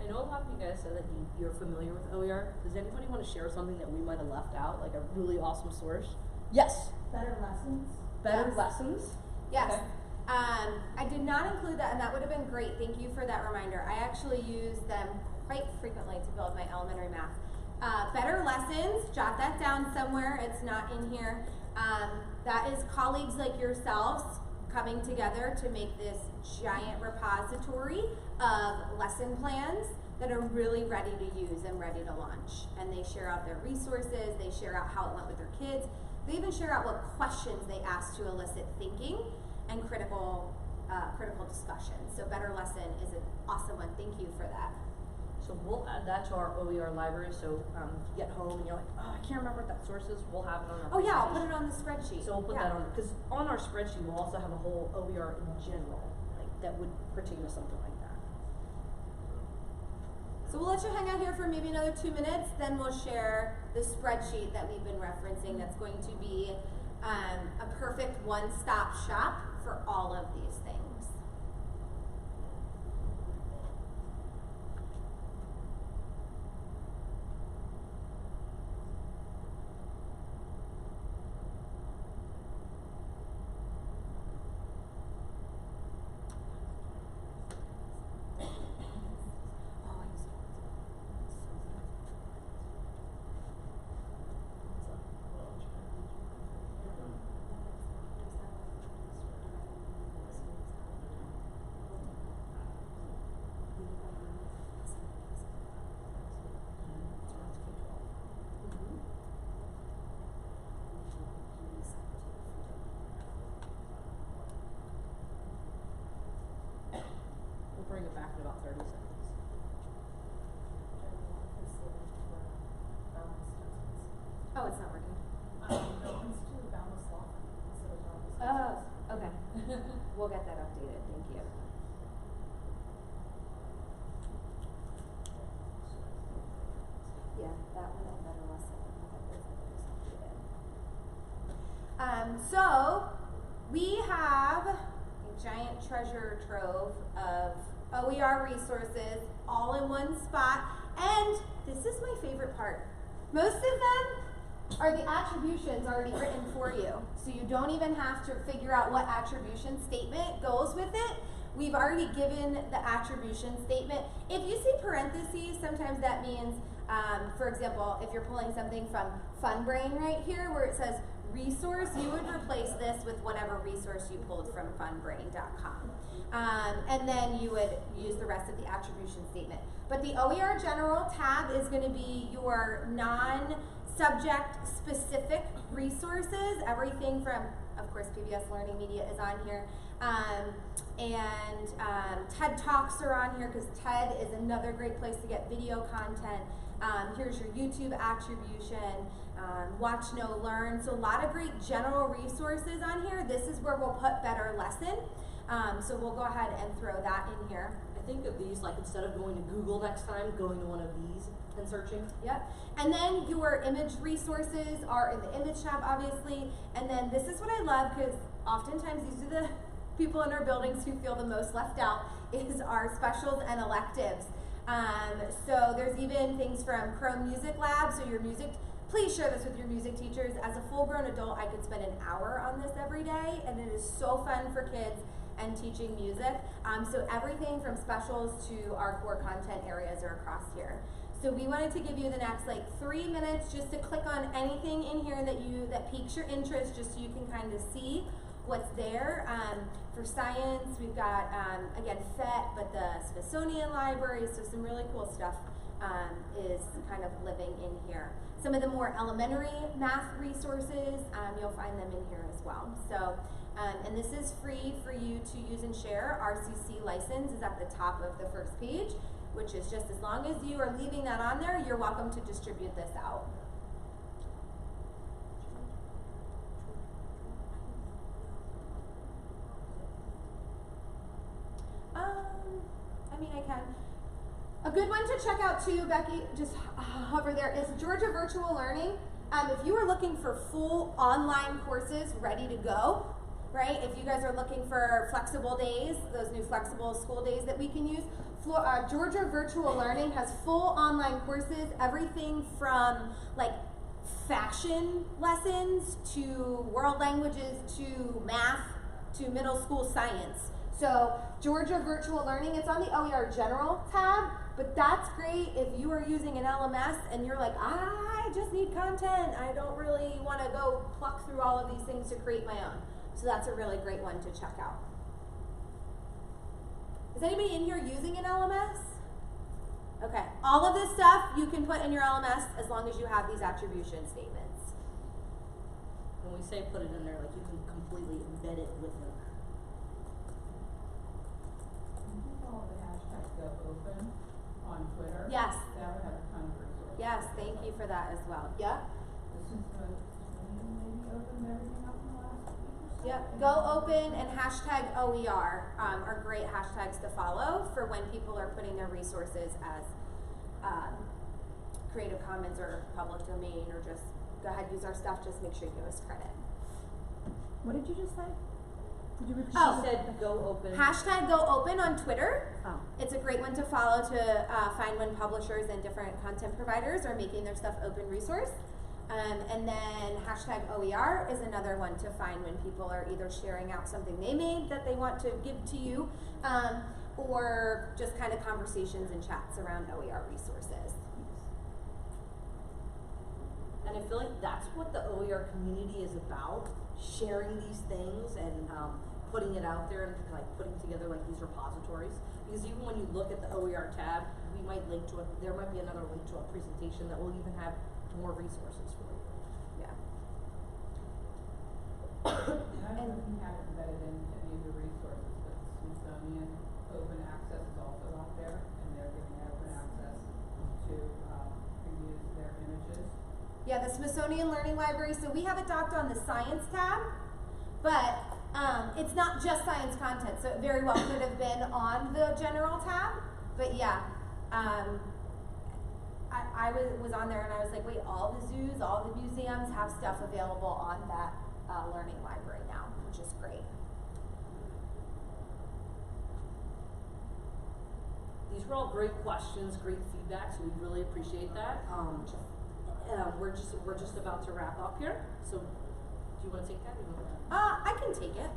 I know a lot of you guys said that you're familiar with OER. Does anybody want to share something that we might have left out, like a really awesome source? Yes? Better lessons? Better lessons? Yes. Okay. I did not include that, and that would have been great. Thank you for that reminder. I actually use them quite frequently to build my elementary math. Better lessons, jot that down somewhere. It's not in here. That is colleagues like yourselves coming together to make this giant repository of lesson plans that are really ready to use and ready to launch. And they share out their resources, they share out how it went with their kids, they even share out what questions they asked to elicit thinking and critical discussion. So Better Lesson is an awesome one. Thank you for that. So we'll add that to our OER library. So if you get home and you're like, oh, I can't remember what that source is, we'll have it on our Oh yeah, I'll put it on the spreadsheet. So we'll put that on, because on our spreadsheet we'll also have a whole OER in general, like that would pertain to something like that. So we'll let you hang out here for maybe another 2 minutes, then we'll share the spreadsheet that we've been referencing that's going to be a perfect one-stop shop for all of these things. Bring it back in about 30 seconds. Oh, it's not working. Oh, okay. We'll get that updated. Thank you. Yeah, that one and Better Lesson. So we have a giant treasure trove of OER resources all in one spot, and this is my favorite part. Most of them are the attributions already written for you, so you don't even have to figure out what attribution statement goes with it. We've already given the attribution statement. If you see parentheses, sometimes that means, for example, if you're pulling something from FunBrain right here where it says resource, you would replace this with whatever resource you pulled from funbrain.com. And then you would use the rest of the attribution statement. But the OER General tab is going to be your non-subject specific resources. Everything from, of course, PBS Learning Media is on here. TED Talks are on here because TED is another great place to get video content. Here's your YouTube attribution, Watch, Know, Learn. So a lot of great general resources on here. This is where we'll put Better Lesson. So we'll go ahead and throw that in here. I think of these like instead of going to Google next time, going to one of these and searching. Yep. And then your image resources are in the image tab, obviously. And then this is what I love because oftentimes these are people in our buildings who feel the most left out is our specials and electives. So there's even things from Chrome Music Lab, so your music, please share this with your music teachers. As a full-grown adult, I could spend an hour on this every day, and it is so fun for kids and teaching music. So everything from specials to our core content areas are across here. So we wanted to give you the next 3 minutes just to click on anything in here that piques your interest, just so you can kind of see what's there. For science, we've got, again, PhET, but the Smithsonian Library, so some really cool stuff is kind of living in here. Some of the more elementary math resources, you'll find them in here as well. So, and this is free for you to use and share. RCC license is at the top of the first page, which is just as long as you are leaving that on there, you're welcome to distribute this out. I mean, I can. A good one to check out too, Becky, just hover there, is Georgia Virtual Learning. If you are looking for full online courses ready to go, right? If you guys are looking for flexible days, those new flexible school days that we can use, Georgia Virtual Learning has full online courses, everything from fashion lessons to world languages to math to middle school science. So Georgia Virtual Learning, it's on the OER General tab, but that's great if you are using an LMS and you're like, I just need content. I don't really want to go pluck through all of these things to create my own. So that's a really great one to check out. Is anybody in here using an LMS? Okay, all of this stuff you can put in your LMS as long as you have these attribution statements. When we say put it in there, you can completely embed it within that. Follow the hashtag #GoOpen on Twitter. Yes. That would have a ton of resources. Yes, thank you for that as well. Yeah. Since maybe opened everything up in the last week or so. Yep. Go Open and hashtag OER are great hashtags to follow for when people are putting their resources as Creative Commons or public domain, or just go ahead, use our stuff, just make sure you give us credit. What did you just say? Did you repeat? Oh, She said Go Open. Hashtag Go Open on Twitter. Oh. It's a great one to follow to find when publishers and different content providers are making their stuff open resource. And then hashtag OER is another one to find when people are either sharing out something they made that they want to give to you, or just kind of conversations and chats around OER resources. And I feel like that's what the OER community is about, sharing these things and putting it out there and putting together these repositories. Because even when you look at the OER tab, we might link to it. There might be another link to a presentation that will even have more resources for you. Yeah. I don't know if you have embedded in any of your resources, but Smithsonian Open Access is also out there, and they're giving open access to reuse their images. Yeah, the Smithsonian Learning Library. So we have it docked on the science tab, but it's not just science content. So it very well could have been on the general tab. But yeah, I was on there and I was like, wait, all the zoos, all the museums have stuff available on that learning library now, which is great. These were all great questions, great feedback, so we really appreciate that. We're just about to wrap up here. So, do you want to take that? I can take it.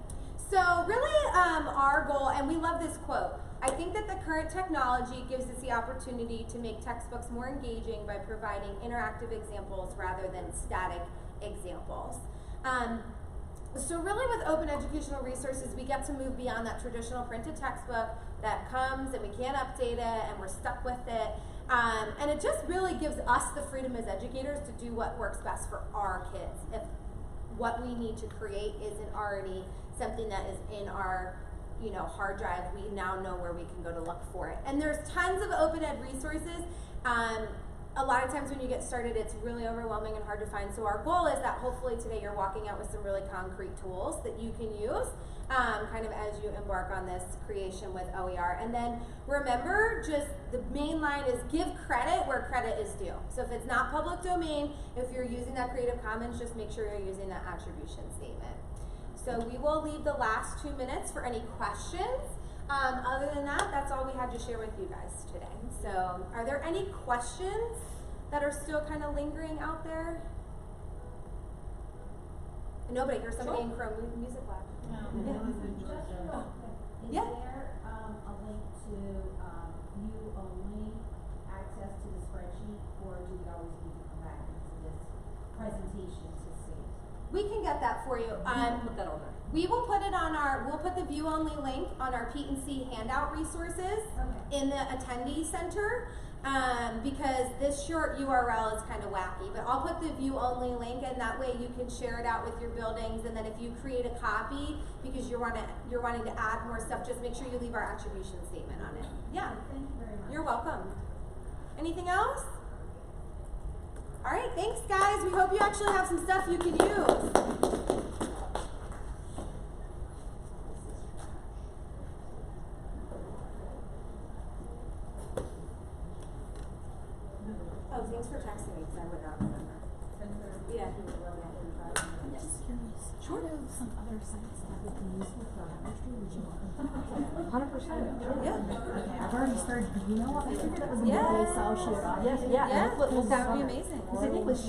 So really, our goal, and we love this quote, I think that the current technology gives us the opportunity to make textbooks more engaging by providing interactive examples rather than static examples. So really with open educational resources, we get to move beyond that traditional printed textbook that comes and we can't update it and we're stuck with it. And it just really gives us the freedom as educators to do what works best for our kids. If what we need to create isn't already something that is in our hard drive, we now know where we can go to look for it. And there's tons of open ed resources. A lot of times when you get started, it's really overwhelming and hard to find. So our goal is that hopefully today you're walking out with some really concrete tools that you can use kind of as you embark on this creation with OER. And then remember, just the main line is give credit where credit is due. So if it's not public domain, if you're using that Creative Commons, just make sure you're using that attribution statement. So we will leave the last 2 minutes for any questions. Other than that, that's all we had to share with you guys today. So are there any questions that are still kind of lingering out there? Nobody, here's somebody in Chrome Music Lab. Is Yeah. there a link to view only access to the spreadsheet, or do we always need to come back into this presentation to see? We can get that for you. Put that on there. We will put it on we'll put the view only link on our Pete and C handout resources in the attendee center. Because this short URL is kind of wacky, but I'll put the view only link, and that way you can share it out with your buildings. And then if you create a copy, because you're wanting to add more stuff, just make sure you leave our attribution statement on it. Yeah. Thank you very much. You're welcome. Anything else? All right, thanks guys. We hope you actually have some stuff you can use. Oh, thanks for texting me, because I would not remember. Yeah. Just curious. Sure. What are some other sites that would be useful for our industry? Would you want? 100%. Yeah. Okay, I've already started, because you know what? I figured that was a good Yeah. way, so I'll show it off. Yes, yeah. Yeah, Let's that would be amazing. Because I think with